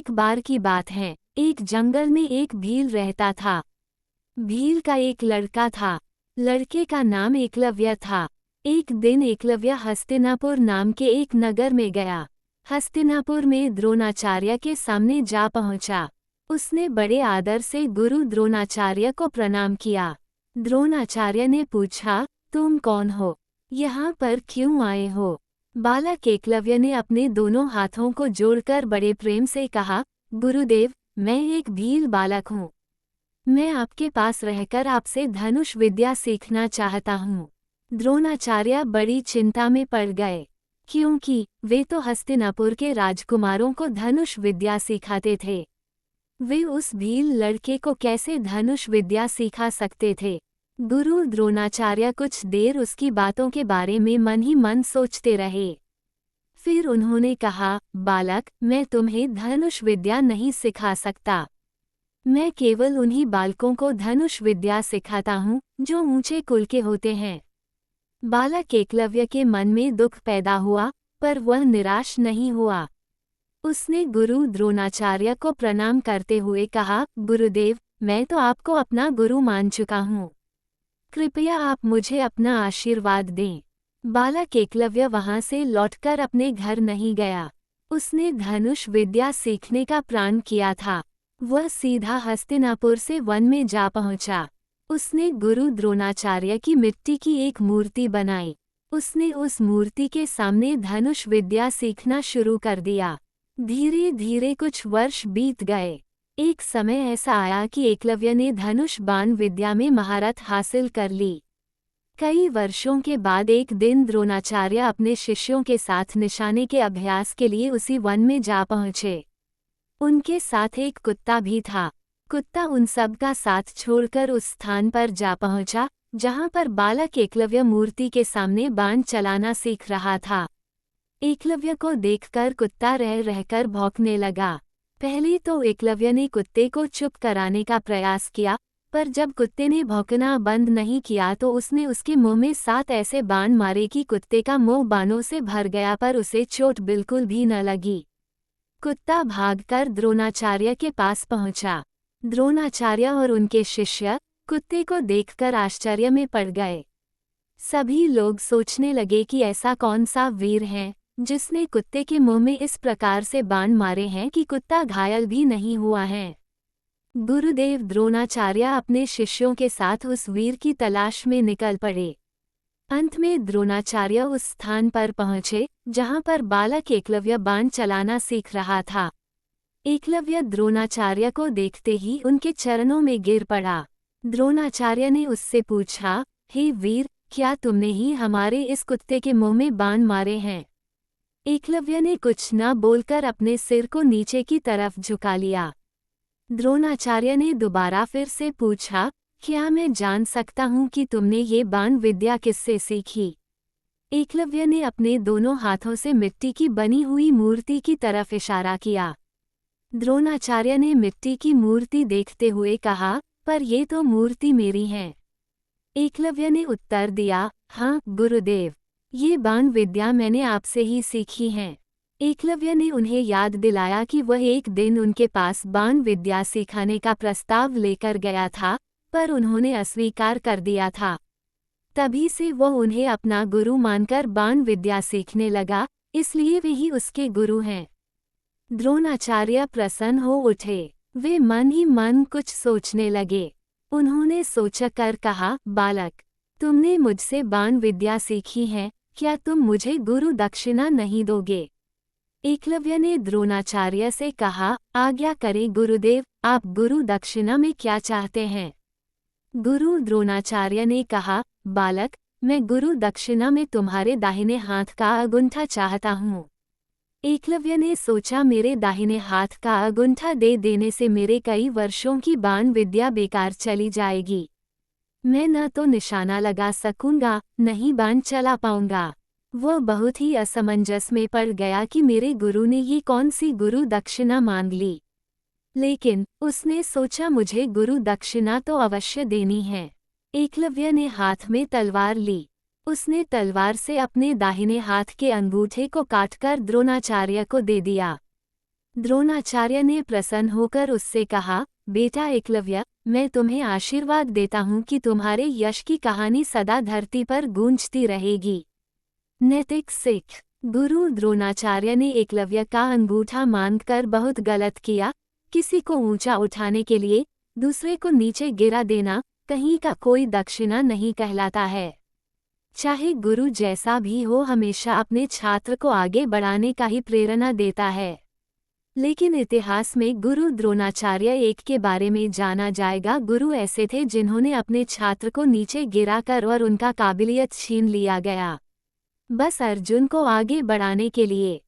एक बार की बात है, एक जंगल में एक भील रहता था। भील का एक लड़का था। लड़के का नाम एकलव्य था। एक दिन एकलव्य हस्तिनापुर नाम के एक नगर में गया। हस्तिनापुर में द्रोणाचार्य के सामने जा पहुंचा। उसने बड़े आदर से गुरु द्रोणाचार्य को प्रणाम किया। द्रोणाचार्य ने पूछा, तुम कौन हो? यहाँ पर क्यों आए हो? बालक एकलव्य ने अपने दोनों हाथों को जोड़कर बड़े प्रेम से कहा, गुरुदेव, मैं एक भील बालक हूँ। मैं आपके पास रहकर आपसे धनुष विद्या सीखना चाहता हूँ। द्रोणाचार्य बड़ी चिंता में पड़ गए, क्योंकि वे तो हस्तिनापुर के राजकुमारों को धनुष विद्या सिखाते थे। वे उस भील लड़के को कैसे धनुष विद्या सिखा सकते थे? गुरु द्रोणाचार्य कुछ देर उसकी बातों के बारे में मन ही मन सोचते रहे। फिर उन्होंने कहा, बालक, मैं तुम्हें धनुष विद्या नहीं सिखा सकता। मैं केवल उन्हीं बालकों को धनुष विद्या सिखाता हूँ जो ऊंचे कुल के होते हैं। बालक एकलव्य के मन में दुख पैदा हुआ, पर वह निराश नहीं हुआ। उसने गुरु द्रोणाचार्य को प्रणाम करते हुए कहा, गुरुदेव, मैं तो आपको अपना गुरु मान चुका हूँ। कृपया आप मुझे अपना आशीर्वाद दें। बालक एकलव्य वहां से लौटकर अपने घर नहीं गया। उसने धनुष विद्या सीखने का प्रण किया था। वह सीधा हस्तिनापुर से वन में जा पहुंचा। उसने गुरु द्रोणाचार्य की मिट्टी की एक मूर्ति बनाई। उसने उस मूर्ति के सामने धनुष विद्या सीखना शुरू कर दिया। धीरे धीरे कुछ वर्ष बीत गए। एक समय ऐसा आया कि एकलव्य ने धनुष बाण विद्या में महारत हासिल कर ली। कई वर्षों के बाद एक दिन द्रोणाचार्य अपने शिष्यों के साथ निशाने के अभ्यास के लिए उसी वन में जा पहुंचे। उनके साथ एक कुत्ता भी था। कुत्ता उन सब का साथ छोड़कर उस स्थान पर जा पहुंचा जहां पर बालक एकलव्य मूर्ति के सामने बाण चलाना सीख रहा था। एकलव्य को देखकर कुत्ता रह रहकर भौंकने लगा। पहले तो एकलव्य ने कुत्ते को चुप कराने का प्रयास किया, पर जब कुत्ते ने भौंकना बंद नहीं किया तो उसने उसके मुंह में 7 ऐसे बाण मारे कि कुत्ते का मुंह बाणों से भर गया, पर उसे चोट बिल्कुल भी न लगी। कुत्ता भागकर द्रोणाचार्य के पास पहुंचा। द्रोणाचार्य और उनके शिष्य कुत्ते को देखकर आश्चर्य में पड़ गए। सभी लोग सोचने लगे कि ऐसा कौन सा वीर है जिसने कुत्ते के मुंह में इस प्रकार से बाण मारे हैं कि कुत्ता घायल भी नहीं हुआ है। गुरुदेव द्रोणाचार्य अपने शिष्यों के साथ उस वीर की तलाश में निकल पड़े। अंत में द्रोणाचार्य उस स्थान पर पहुंचे जहां पर बालक एकलव्य बाण चलाना सीख रहा था। एकलव्य द्रोणाचार्य को देखते ही उनके चरणों में गिर पड़ा। द्रोणाचार्य ने उससे पूछा, हे वीर, क्या तुमने ही हमारे इस कुत्ते के मुंह में बाण मारे हैं? एकलव्य ने कुछ न बोलकर अपने सिर को नीचे की तरफ झुका लिया। द्रोणाचार्य ने दोबारा फिर से पूछा, क्या मैं जान सकता हूँ कि तुमने ये बाण विद्या किससे सीखी? एकलव्य ने अपने दोनों हाथों से मिट्टी की बनी हुई मूर्ति की तरफ इशारा किया। द्रोणाचार्य ने मिट्टी की मूर्ति देखते हुए कहा, पर ये तो मूर्ति मेरी है। एकलव्य ने उत्तर दिया, हाँ गुरुदेव, ये बाण विद्या मैंने आपसे ही सीखी है। एकलव्य ने उन्हें याद दिलाया कि वह एक दिन उनके पास बाण विद्या सिखाने का प्रस्ताव लेकर गया था, पर उन्होंने अस्वीकार कर दिया था। तभी से वह उन्हें अपना गुरु मानकर बाण विद्या सीखने लगा, इसलिए वे ही उसके गुरु हैं। द्रोणाचार्य प्रसन्न हो उठे। वे मन ही मन कुछ सोचने लगे। उन्होंने सोचकर कहा, बालक, तुमने मुझसे बाण विद्या सीखी है, क्या तुम मुझे गुरु दक्षिणा नहीं दोगे? एकलव्य ने द्रोणाचार्य से कहा, आज्ञा करें गुरुदेव, आप गुरु दक्षिणा में क्या चाहते हैं? गुरु द्रोणाचार्य ने कहा, बालक, मैं गुरु दक्षिणा में तुम्हारे दाहिने हाथ का अंगूठा चाहता हूँ। एकलव्य ने सोचा, मेरे दाहिने हाथ का अंगूठा दे देने से मेरे कई वर्षों की बाण विद्या बेकार चली जाएगी। मैं न तो निशाना लगा सकूंगा, न ही बाण चला पाऊंगा। वह बहुत ही असमंजस में पड़ गया कि मेरे गुरु ने ये कौन सी गुरु दक्षिणा मांग ली। लेकिन उसने सोचा, मुझे गुरु दक्षिणा तो अवश्य देनी है। एकलव्य ने हाथ में तलवार ली। उसने तलवार से अपने दाहिने हाथ के अंगूठे को काटकर द्रोणाचार्य को दे दिया। द्रोणाचार्य ने प्रसन्न होकर उससे कहा, बेटा एकलव्य, मैं तुम्हें आशीर्वाद देता हूँ कि तुम्हारे यश की कहानी सदा धरती पर गूंजती रहेगी। नैतिक सीख। गुरु द्रोणाचार्य ने एकलव्य का अंगूठा मांगकर बहुत गलत किया। किसी को ऊंचा उठाने के लिए दूसरे को नीचे गिरा देना कहीं का कोई दक्षिणा नहीं कहलाता है। चाहे गुरु जैसा भी हो, हमेशा अपने छात्र को आगे बढ़ाने का ही प्रेरणा देता है। लेकिन इतिहास में गुरु द्रोणाचार्य एक के बारे में जाना जाएगा। गुरु ऐसे थे जिन्होंने अपने छात्र को नीचे गिराकर और उनका काबिलियत छीन लिया गया, बस अर्जुन को आगे बढ़ाने के लिए।